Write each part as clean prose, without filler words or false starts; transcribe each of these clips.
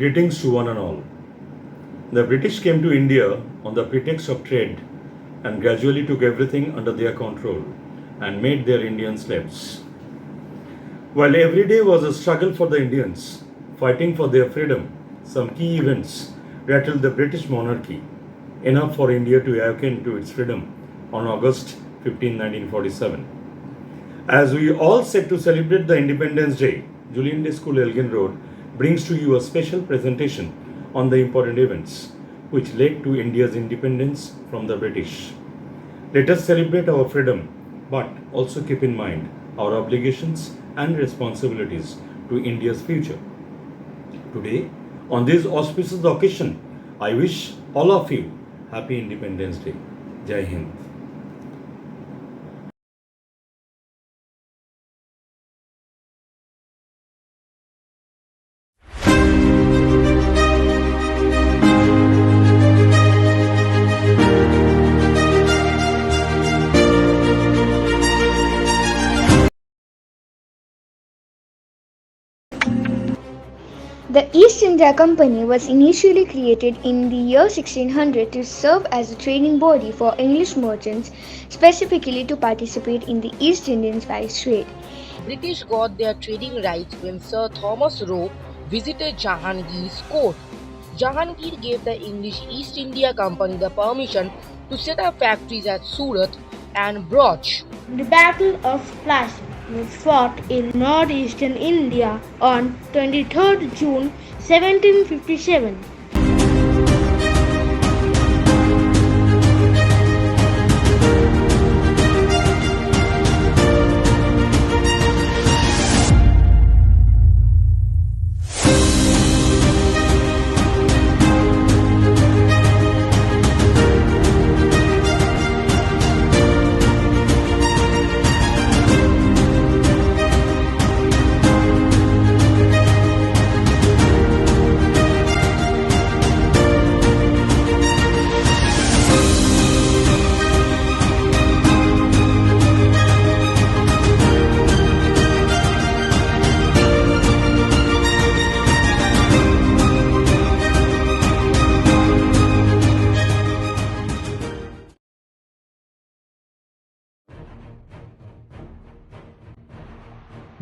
Greetings to one and all. The British came to India on the pretext of trade and gradually took everything under their control and made their Indian slaves. While every day was a struggle for the Indians, fighting for their freedom, some key events rattled the British monarchy, enough for India to awaken to its freedom on August 15, 1947. As we all set to celebrate the Independence Day, Julien Day School, Elgin Road, brings to you a special presentation on the important events which led to India's independence from the British. Let us celebrate our freedom, but also keep in mind our obligations and responsibilities to India's future. Today, on this auspicious occasion, I wish all of you Happy Independence Day. Jai Hind. The East India Company was initially created in the year 1600 to serve as a trading body for English merchants, specifically to participate in the East Indian spice trade. British got their trading rights when Sir Thomas Roe visited Jahangir's court. Jahangir gave the English East India Company the permission to set up factories at Surat and Broch. The Battle of Plassey was fought in northeastern India on 23rd June 1757.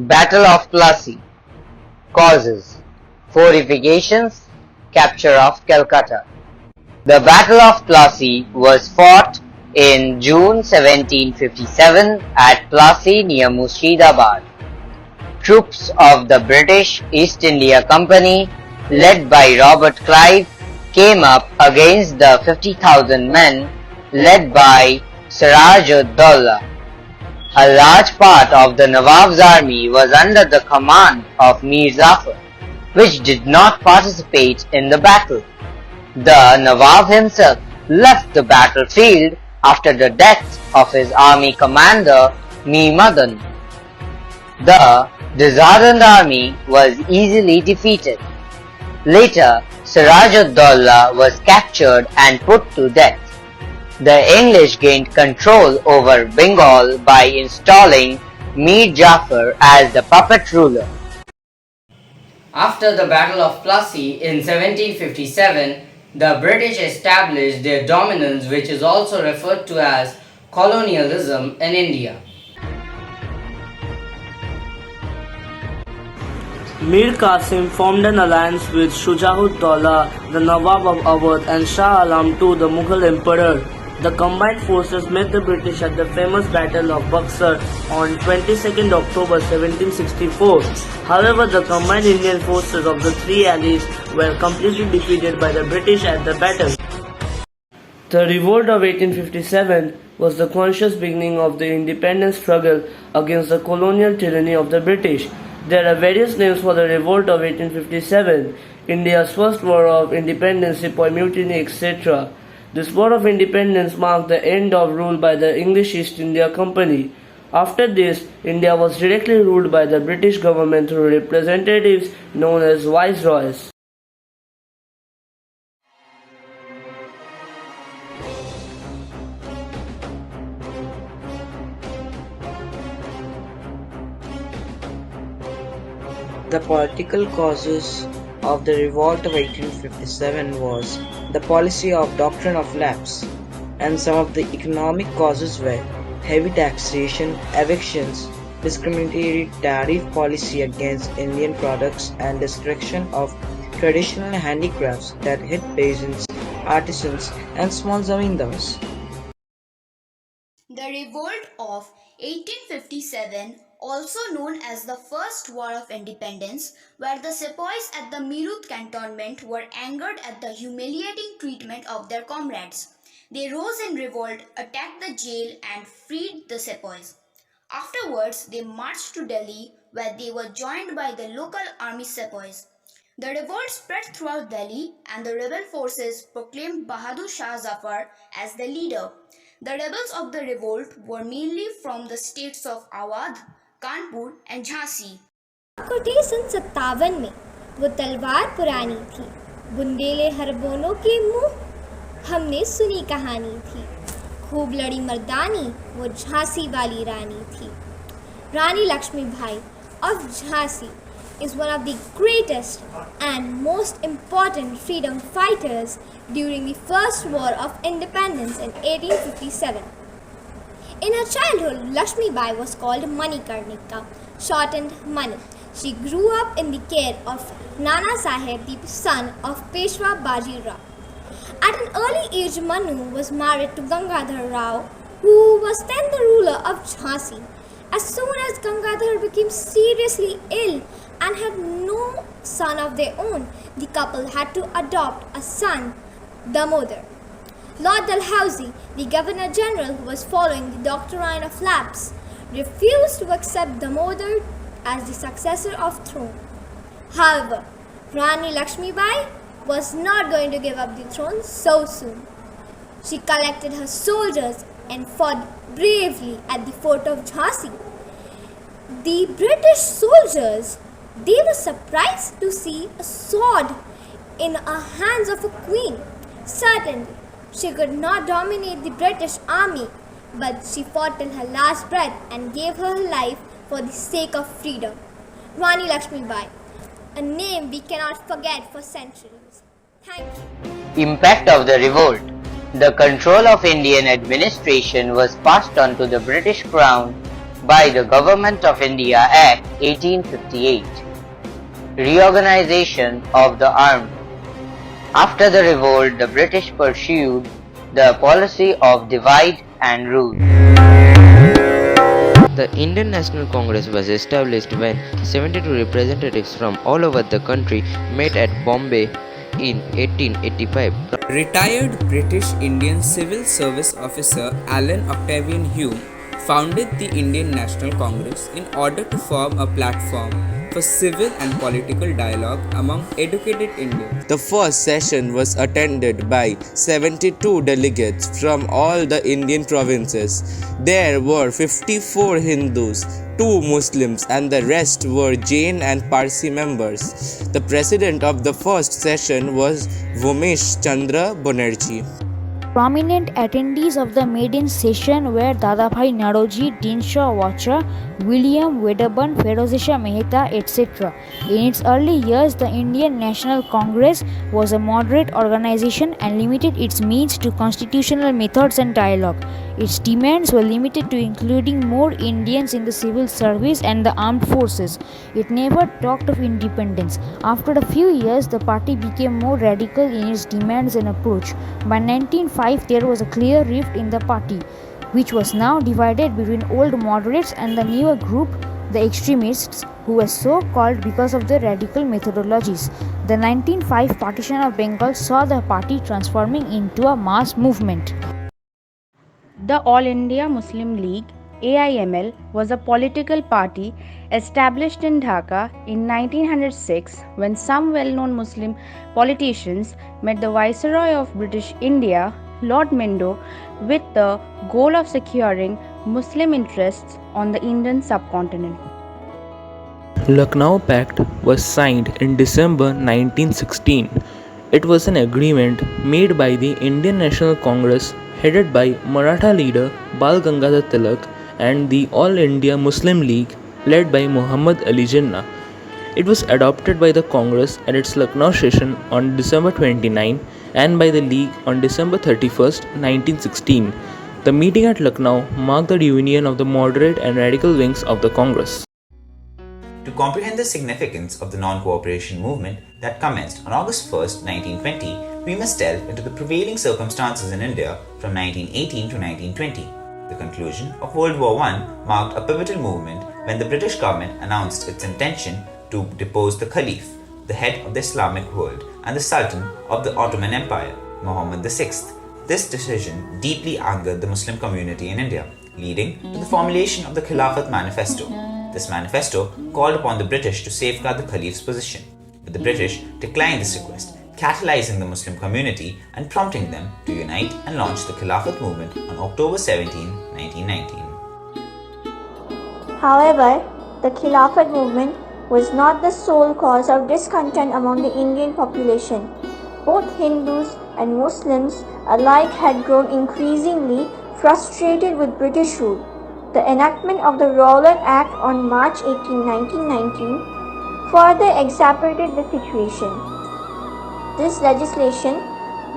Battle of Plassey. Causes: fortifications, capture of Kolkata. The Battle of Plassey was fought in June 1757 at Plassey near Murshidabad. Troops of the British East India Company, led by Robert Clive, came up against the 50,000 men led by Siraj-ud-Dowlah. A large part of the Nawab's army was under the command of Mir Jafar, which did not participate in the battle. The Nawab himself left the battlefield after the death of his army commander Mir Madan. The disheartened army was easily defeated. Later, Siraj-ud-Dowlah was captured and put to death. The English gained control over Bengal by installing Mir Jafar as the puppet ruler. After the Battle of Plassey in 1757, the British established their dominance, which is also referred to as colonialism, in India. Mir Qasim formed an alliance with Shujah-ud-Dowlah, the Nawab of Awadh, and Shah Alam II, the Mughal emperor. The combined forces met the British at the famous Battle of Buxar on 22nd October 1764. However, the combined Indian forces of the three allies were completely defeated by the British at the battle. The Revolt of 1857 was the conscious beginning of the independence struggle against the colonial tyranny of the British. There are various names for the Revolt of 1857, India's first war of independence, Sepoy Mutiny, etc. This War of Independence marked the end of rule by the English East India Company. After this, India was directly ruled by the British government through representatives known as viceroys. The political causes of the revolt of 1857 was the policy of doctrine of lapse, and some of the economic causes were heavy taxation, evictions, discriminatory tariff policy against Indian products, and destruction of traditional handicrafts that hit peasants, artisans, and small zamindars. The Revolt of 1857, also known as the First War of Independence, where the sepoys at the Meerut cantonment were angered at the humiliating treatment of their comrades. They rose in revolt, attacked the jail, and freed the sepoys. Afterwards, they marched to Delhi, where they were joined by the local army sepoys. The revolt spread throughout Delhi, and the rebel forces proclaimed Bahadur Shah Zafar as the leader. The rebels of the revolt were mainly from the states of Awadh, Kanpur and Jhansi. कोटे सन 57 में वो तलवार पुरानी थी, बुंदेले हरबोनों के मुंह हमने सुनी कहानी थी, खूब लड़ी मर्दानी वो झांसी वाली रानी थी. Rani Lakshmibai of Jhansi is one of the greatest and most important freedom fighters during the First War of Independence in 1857. In her childhood, Lakshmibai was called Manikarnika, shortened Mani. She grew up in the care of Nana Sahib, the son of Peshwa Baji Rao. At an early age, Manu was married to Gangadhar Rao, who was then the ruler of Jhansi. As soon as Gangadhar became seriously ill and had no son of their own, the couple had to adopt a son, Damodar. Lord Dalhousie, the Governor General who was following the doctrine of lapse, refused to accept Damodar as the successor of throne. However, Rani Lakshmibai was not going to give up the throne so soon. She collected her soldiers and fought bravely at the fort of Jhansi. The British soldiers, they were surprised to see a sword in the hands of a queen. Certainly, she could not dominate the British army, but she fought till her last breath and gave her life for the sake of freedom. Rani Lakshmibai, a name we cannot forget for centuries. Thank you. Impact of the revolt. The control of Indian administration was passed on to the British Crown by the Government of India Act 1858. Reorganization of the army. After the revolt, the British pursued the policy of divide and rule. The Indian National Congress was established when 72 representatives from all over the country met at Bombay in 1885. Retired British Indian Civil Service officer Alan Octavian Hume founded the Indian National Congress in order to form a platform for civil and political dialogue among educated Indians. The first session was attended by 72 delegates from all the Indian provinces. There were 54 Hindus, 2 Muslims, and the rest were Jain and Parsi members. The president of the first session was Vomesh Chandra Banerjee. Prominent attendees of the maiden session were Dadabhai Naroji, Dinshaw Watcher, William Wedderburn, Ferozisha Mehta, etc. In its early years, the Indian National Congress was a moderate organization and limited its means to constitutional methods and dialogue. Its demands were limited to including more Indians in the civil service and the armed forces. It never talked of independence. After a few years, the party became more radical in its demands and approach. By 1905, there was a clear rift in the party, which was now divided between old moderates and the newer group, the extremists, who were so called because of their radical methodologies. The 1905 partition of Bengal saw the party transforming into a mass movement. The All India Muslim League AIML was a political party established in Dhaka in 1906 when some well-known Muslim politicians met the Viceroy of British India, Lord Mendo, with the goal of securing Muslim interests on the Indian subcontinent. Lucknow Pact was signed in December 1916. It was an agreement made by the Indian National Congress headed by Maratha leader Bal Gangadhar Tilak and the All India Muslim League led by Muhammad Ali Jinnah. It was adopted by the Congress at its Lucknow session on December 29 and by the League on December 31, 1916. The meeting at Lucknow marked the reunion of the moderate and radical wings of the Congress. To comprehend the significance of the non-cooperation movement that commenced on August 1, 1920, we must delve into the prevailing circumstances in India from 1918 to 1920. The conclusion of World War I marked a pivotal moment when the British government announced its intention to depose the Caliph, the head of the Islamic world, and the Sultan of the Ottoman Empire, Muhammad VI. This decision deeply angered the Muslim community in India, leading to the formulation of the Khilafat Manifesto. This manifesto called upon the British to safeguard the Caliph's position, but the British declined this request, catalyzing the Muslim community and prompting them to unite and launch the Khilafat movement on October 17, 1919. However, the Khilafat movement was not the sole cause of discontent among the Indian population. Both Hindus and Muslims alike had grown increasingly frustrated with British rule. The enactment of the Rowlatt Act on March 18, 1919 further exacerbated the situation. This legislation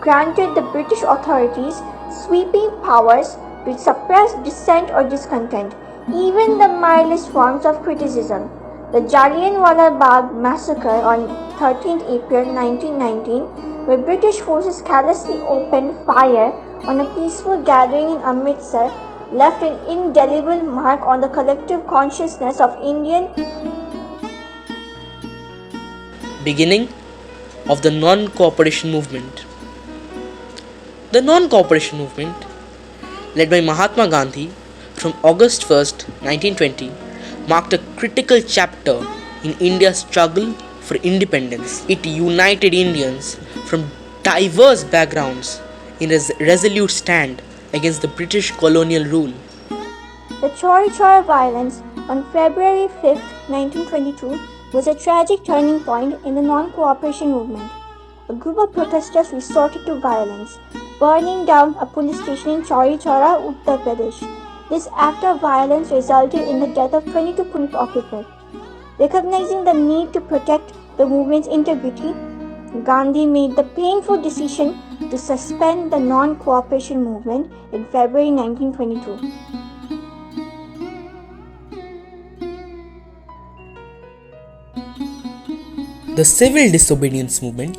granted the British authorities sweeping powers to suppress dissent or discontent, even the mildest forms of criticism. The Jallianwala Bagh massacre on 13 April 1919, where British forces callously opened fire on a peaceful gathering in Amritsar, left an indelible mark on the collective consciousness of Indian. Beginning of the non-cooperation movement. The non-cooperation movement, led by Mahatma Gandhi from August 1st, 1920, marked a critical chapter in India's struggle for independence. It united Indians from diverse backgrounds in a resolute stand against the British colonial rule. The Chauri Chaura violence on February 5, 1922 was a tragic turning point in the non-cooperation movement. A group of protesters resorted to violence, burning down a police station in Chauri Chaura, Uttar Pradesh. This act of violence resulted in the death of 22 police officers. Recognizing the need to protect the movement's integrity, Gandhi made the painful decision to suspend the non-cooperation movement in February 1922. The civil disobedience movement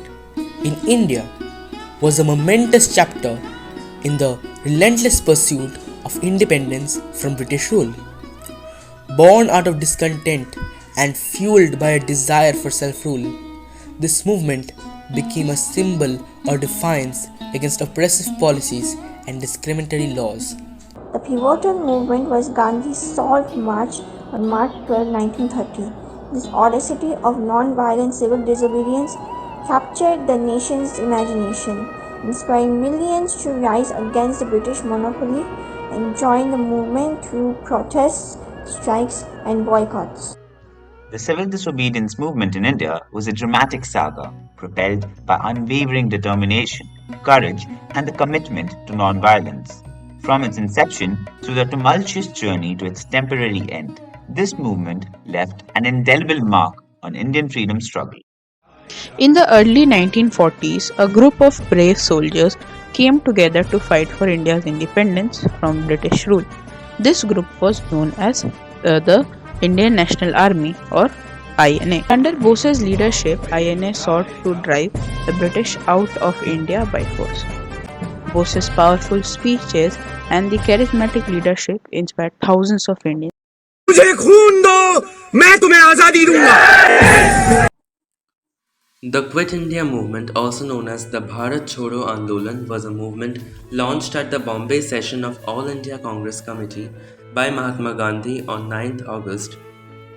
in India was a momentous chapter in the relentless pursuit of independence from British rule. Born out of discontent and fueled by a desire for self-rule, this movement became a symbol of defiance against oppressive policies and discriminatory laws. The pivotal movement was Gandhi's Salt March on March 12, 1930. This audacity of non-violent civil disobedience captured the nation's imagination, inspiring millions to rise against the British monopoly and join the movement through protests, strikes, and boycotts. The civil disobedience movement in India was a dramatic saga propelled by unwavering determination, courage, and the commitment to non-violence. From its inception through the tumultuous journey to its temporary end, this movement left an indelible mark on Indian freedom struggle. In the early 1940s, a group of brave soldiers came together to fight for India's independence from British rule. This group was known as the Indian National Army or INA. Under Bose's leadership, INA sought to drive the British out of India by force. Bose's powerful speeches and the charismatic leadership inspired thousands of Indians. मुझे खून दो, मैं तुम्हें आजादी दूंगा. The Quit India movement, also known as the Bharat Chodo Andolan, was a movement launched at the Bombay session of All India Congress Committee by Mahatma Gandhi on 9th August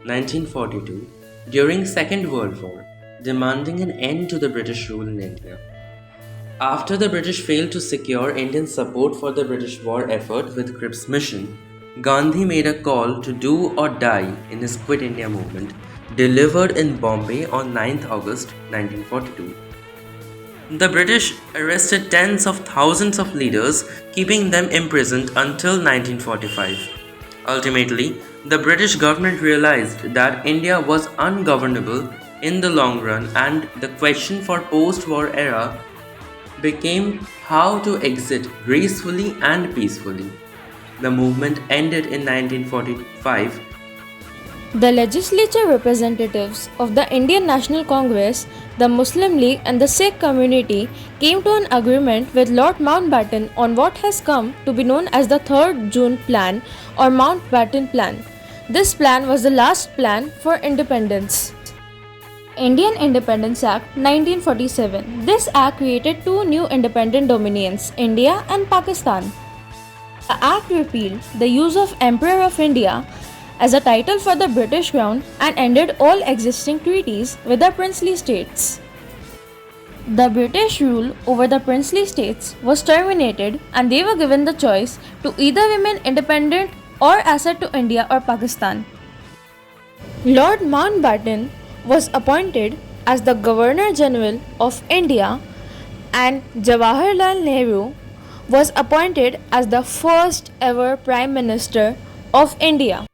1942 during Second World War, demanding an end to the British rule in India. After the British failed to secure Indian support for the British war effort with Cripps Mission, Gandhi made a call to do or die in his Quit India movement, delivered in Bombay on 9th August 1942. The British arrested tens of thousands of leaders, keeping them imprisoned until 1945. Ultimately, The British government realized that India was ungovernable in the long run, and the question for post-war era became how to exit gracefully and peacefully. The movement ended in 1945. The legislature representatives of the Indian National Congress, the Muslim League, and the Sikh community came to an agreement with Lord Mountbatten on what has come to be known as the 3rd June Plan or Mountbatten Plan. This plan was the last plan for independence. Indian Independence Act 1947. This act created two new independent dominions, India and Pakistan. The act repealed the use of Emperor of India as a title for the British crown and ended all existing treaties with the princely states. The British rule over the princely states was terminated and they were given the choice to either remain independent or accede to India or Pakistan. Lord Mountbatten was appointed as the Governor General of India and Jawaharlal Nehru was appointed as the first ever Prime Minister of India.